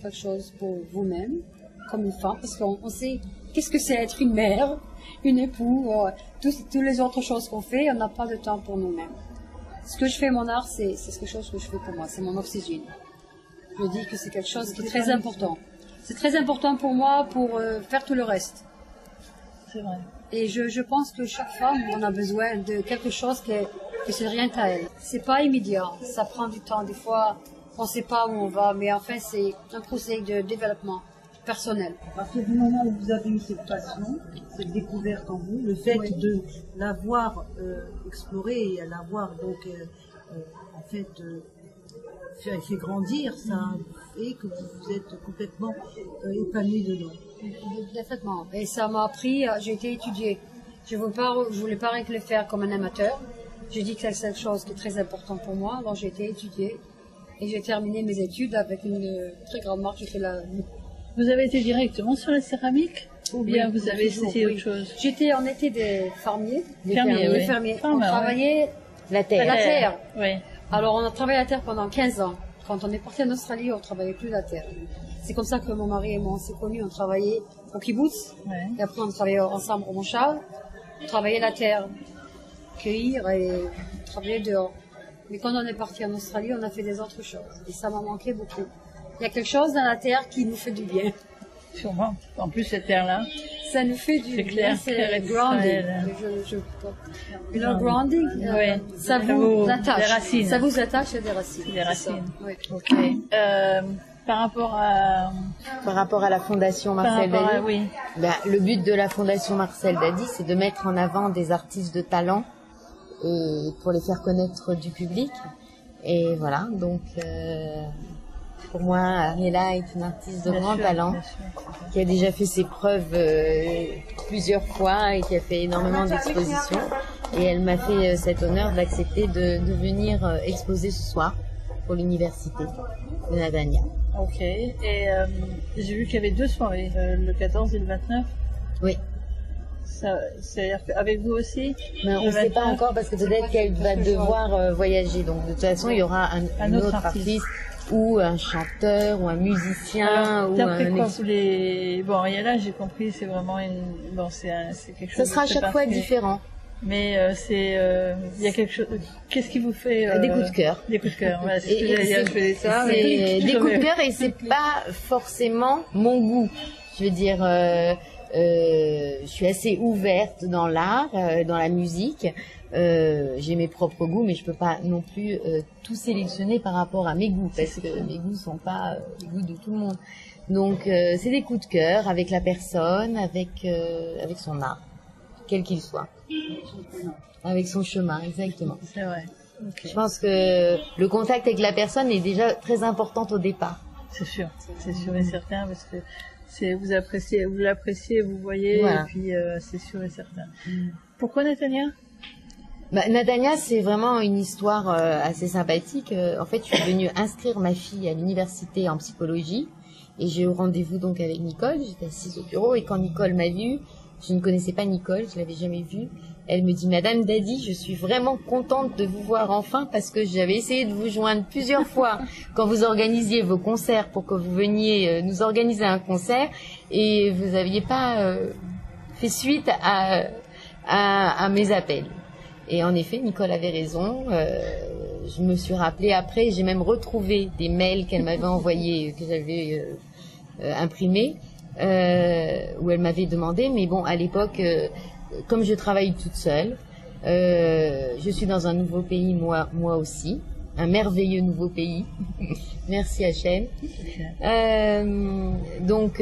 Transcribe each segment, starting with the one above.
Quelque chose pour vous-même, comme une femme, parce qu'on sait qu'est-ce que c'est être une mère, une épouse, toutes les autres choses qu'on fait, on n'a pas de temps pour nous-mêmes. Ce que je fais mon art, c'est quelque chose que je fais pour moi, c'est mon oxygène. Je dis que c'est quelque chose qui est très important. C'est très important pour moi pour faire tout le reste. C'est vrai. Et je pense que chaque femme en a besoin de quelque chose que c'est rien qu'à elle. C'est pas immédiat, ça prend du temps. Des fois, on ne sait pas où on va, mais enfin, c'est un processus de développement personnel. À partir du moment où vous avez eu cette passion, cette découverte en vous, le fait de l'avoir explorée et à l'avoir donc en fait fait grandir, ça fait que vous êtes complètement épanoui dedans. Parfaitement. Et ça m'a appris, j'ai été étudiée. Je voulais pas rien que le faire comme un amateur. J'ai dit que c'est quelque chose qui est très important pour moi, alors j'ai été étudiée. Et j'ai terminé mes études avec une très grande marque. Vous avez été directement sur la céramique ou bien vous avez essayé autre chose? On était des fermiers. Fermiers. On travaillait la terre. Oui. Alors on a travaillé la terre pendant 15 ans. Quand on est parti en Australie, on travaillait plus la terre. C'est comme ça que mon mari et moi on s'est connus. On travaillait au kibbutz. Et après on travaillait ensemble au moshav. On travaillait la terre, cueillir et travailler dehors. Mais quand on est parti en Australie, on a fait des autres choses. Et ça m'a manqué beaucoup. Il y a quelque chose dans la terre qui nous fait du bien. Sûrement. En plus, cette terre-là. Ça nous fait du bien. C'est grounding. Le grounding, ça vous attache. Des racines. Ça vous attache à des racines. Des racines. Oui. Ok. Par rapport à la Fondation Marcel Dady, le but de la Fondation Marcel Dady, c'est de mettre en avant des artistes de talent et pour les faire connaître du public. Et voilà, donc pour moi, Ariella est une artiste de grand talent qui a déjà fait ses preuves plusieurs fois et qui a fait énormément d'expositions. Et elle m'a fait cet honneur d'accepter de venir exposer ce soir pour l'université de Nadania. Ok, et j'ai vu qu'il y avait 2 soirées, le 14 et le 29. Oui. C'est-à-dire qu'avec vous aussi? Mais on ne sait pas encore parce que peut-être qu'elle va devoir voyager. Donc de toute façon, il y aura un autre artiste ou un chanteur ou un musicien. Alors, d'après quoi vous les... Bon, Ariella, j'ai compris, c'est vraiment c'est quelque chose. Ça sera à chaque fois différent. Mais il y a quelque chose. Qu'est-ce qui vous fait des coups de cœur. Des coups de cœur. Voilà, c'est ce que j'allais dire. Je faisais ça. C'est des coups de cœur et c'est pas forcément mon goût. Je veux dire, je suis assez ouverte dans l'art, dans la musique. J'ai mes propres goûts, mais je peux pas non plus tout sélectionner par rapport à mes goûts parce que mes goûts sont pas les goûts de tout le monde. Donc c'est des coups de cœur avec la personne, avec son art, quel qu'il soit. Avec son chemin, exactement. C'est vrai. Okay. Je pense que le contact avec la personne est déjà très important au départ. C'est sûr et certain, parce que vous l'appréciez, vous voyez, voilà. Et puis c'est sûr et certain. Pourquoi Nadania? Nadania, c'est vraiment une histoire assez sympathique. En fait, je suis venue inscrire ma fille à l'université en psychologie et j'ai eu rendez-vous donc avec Nicole. J'étais assise au bureau et quand Nicole m'a vue, je ne connaissais pas Nicole, je l'avais jamais vue. Elle me dit, Madame Dady, je suis vraiment contente de vous voir enfin parce que j'avais essayé de vous joindre plusieurs fois quand vous organisiez vos concerts pour que vous veniez nous organiser un concert et vous n'aviez pas fait suite à mes appels. Et en effet, Nicole avait raison. Je me suis rappelée après, j'ai même retrouvé des mails qu'elle m'avait envoyés, que j'avais imprimés. Où elle m'avait demandé, mais bon, à l'époque, comme je travaille toute seule, je suis dans un nouveau pays, moi aussi, un merveilleux nouveau pays. Merci Hachem. Donc,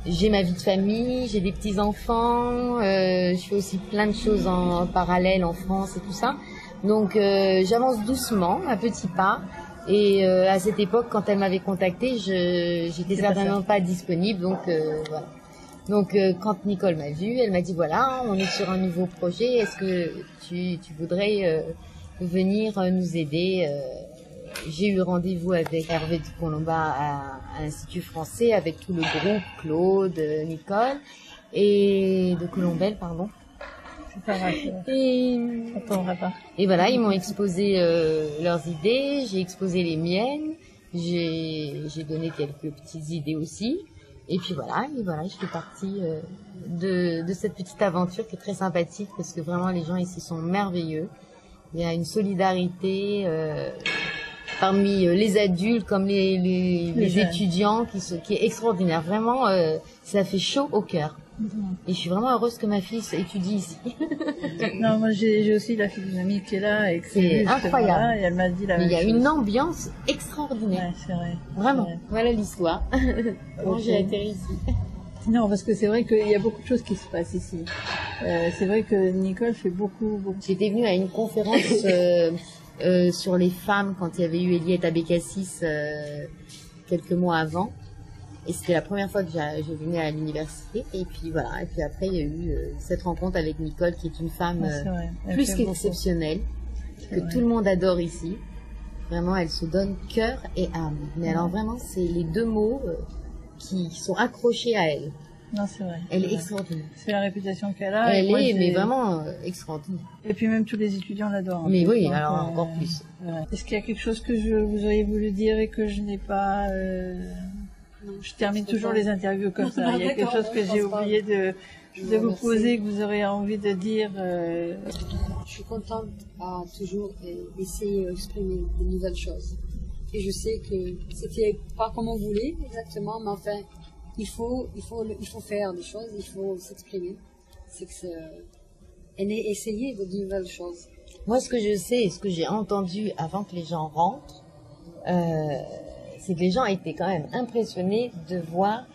j'ai ma vie de famille, j'ai des petits-enfants, je fais aussi plein de choses en parallèle en France et tout ça. Donc, j'avance doucement, à petits pas. Et à cette époque, quand elle m'avait contactée, j'étais certainement pas disponible, donc voilà. Donc quand Nicole m'a vue, elle m'a dit voilà, on est sur un nouveau projet, est-ce que tu voudrais venir nous aider? J'ai eu rendez-vous avec Hervé de Colomba à l'Institut français, avec tout le groupe, Claude, Nicole, et de Colombelle, pardon. Et voilà, ils m'ont exposé leurs idées, j'ai exposé les miennes, J'ai donné quelques petites idées aussi. Et puis voilà, je fais partie de cette petite aventure qui est très sympathique parce que vraiment les gens ici sont merveilleux. Il y a une solidarité parmi les adultes comme les étudiants qui est extraordinaire. Vraiment, ça fait chaud au cœur. Et je suis vraiment heureuse que ma fille étudie ici. Non, moi j'ai aussi la fille d'une amie qui est là et c'est incroyable. Là, et elle m'a dit la même chose. Il y a une ambiance extraordinaire. Ouais, c'est vrai. Vraiment. C'est vrai. Voilà l'histoire. Comment j'ai atterri ici. Non, parce que c'est vrai qu'il y a beaucoup de choses qui se passent ici. C'est vrai que Nicole fait beaucoup. J'étais venue à une conférence sur les femmes quand il y avait eu Eliette Abécassis quelques mois avant. Et c'était la première fois que je venais à l'université. Et puis voilà. Et puis après, il y a eu cette rencontre avec Nicole, qui est une femme plus qu'exceptionnelle, que tout le monde adore ici. Vraiment, elle se donne cœur et âme. Mais alors vraiment, c'est les deux mots qui sont accrochés à elle. Non, c'est vrai. Elle est extraordinaire. C'est la réputation qu'elle a. Elle est, mais vraiment extraordinaire. Et puis même tous les étudiants l'adorent. Mais oui, alors encore plus. Est-ce qu'il y a quelque chose que vous auriez voulu dire et que je n'ai pas... Je termine toujours les interviews comme ça. Il y a quelque chose que j'ai oublié de vous poser, que vous aurez envie de dire. Je suis contente à toujours essayer d'exprimer de nouvelles choses. Et je sais que c'était pas comme on voulait exactement, mais enfin, il faut faire des choses, il faut s'exprimer. C'est que essayer de nouvelles choses. Moi, ce que je sais et ce que j'ai entendu avant que les gens rentrent, c'est que les gens étaient quand même impressionnés de voir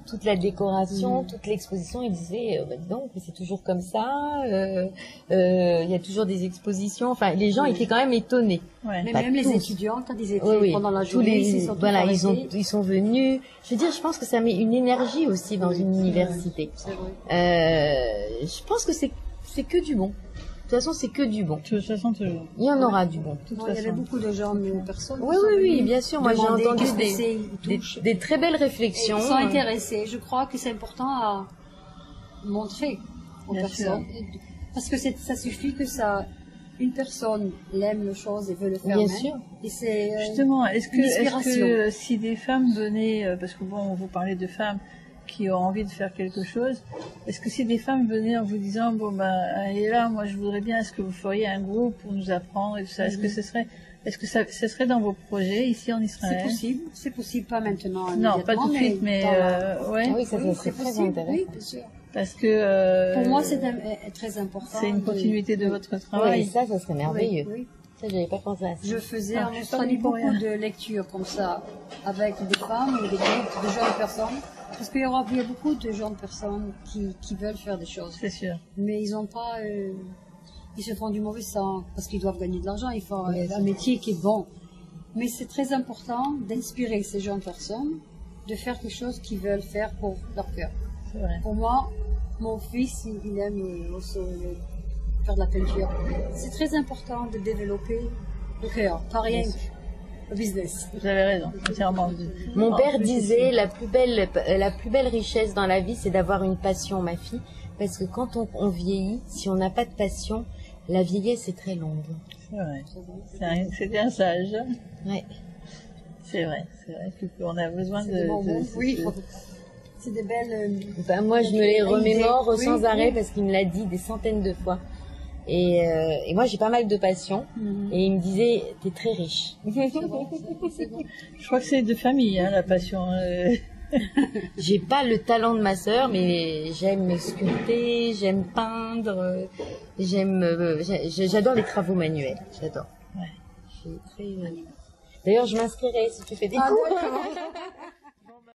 toute la décoration, toute l'exposition. Ils disaient, dis donc, c'est toujours comme ça, il y a toujours des expositions. Enfin, les gens étaient quand même étonnés. Ouais. Mais même les étudiants, quand ils étaient pendant la journée, ils sont venus. Je veux dire, je pense que ça met une énergie aussi dans une université. C'est vrai. Je pense que c'est que du bon. De toute façon, c'est que du bon. De toute façon, toujours. Il y en aura du bon. Il y avait beaucoup de gens, mais personne. Oui, bien sûr. Moi, j'ai entendu des très belles réflexions. Ils sont intéressés. Je crois que c'est important à montrer aux personnes. Parce que ça suffit que une personne aime le chose et veut le faire. Bien sûr. Et c'est justement, est-ce que si des femmes venaient, parce que bon, vous parlez de femmes qui ont envie de faire quelque chose, est-ce que si des femmes venaient en vous disant et là moi je voudrais bien, est-ce que vous feriez un groupe pour nous apprendre et tout ça, est-ce que ça serait dans vos projets ici en Israël? C'est possible, pas maintenant. Non, pas tout de suite, mais oui, ça serait très intéressant. Oui, bien sûr. Parce que pour moi c'est très important. C'est une continuité de votre travail. Oui, ça serait merveilleux. Oui. Ça, j'avais pas pensé à ça. Je faisais en Australie beaucoup de lectures comme ça, avec des femmes ou des groupes de jeunes personnes. Parce qu'il y a beaucoup de jeunes personnes qui veulent faire des choses. C'est sûr. Mais ils ont pas, ils se font du mauvais sang parce qu'ils doivent gagner de l'argent, ils font un métier qui est bon. Mais c'est très important d'inspirer ces jeunes personnes de faire quelque chose qu'ils veulent faire pour leur cœur. C'est vrai. Pour moi, mon fils, il aime aussi faire de la peinture. C'est très important de développer le cœur, pas rien le business. Vous avez raison, entièrement. Mon père disait la plus belle richesse dans la vie, c'est d'avoir une passion, ma fille, parce que quand on vieillit, si on n'a pas de passion, la vieillesse est très longue. C'est vrai. C'est un sage. Ouais. C'est vrai qu'on a besoin de oui. C'est des belles. Moi, je me les remémore sans arrêt parce qu'il me l'a dit des centaines de fois. Et moi, j'ai pas mal de passion. Et il me disait, t'es très riche. Je crois que c'est de famille, la passion. J'ai pas le talent de ma sœur, mais j'aime sculpter, j'aime peindre, j'adore les travaux manuels. J'adore. Ouais. D'ailleurs, je m'inscrirai si tu fais des cours.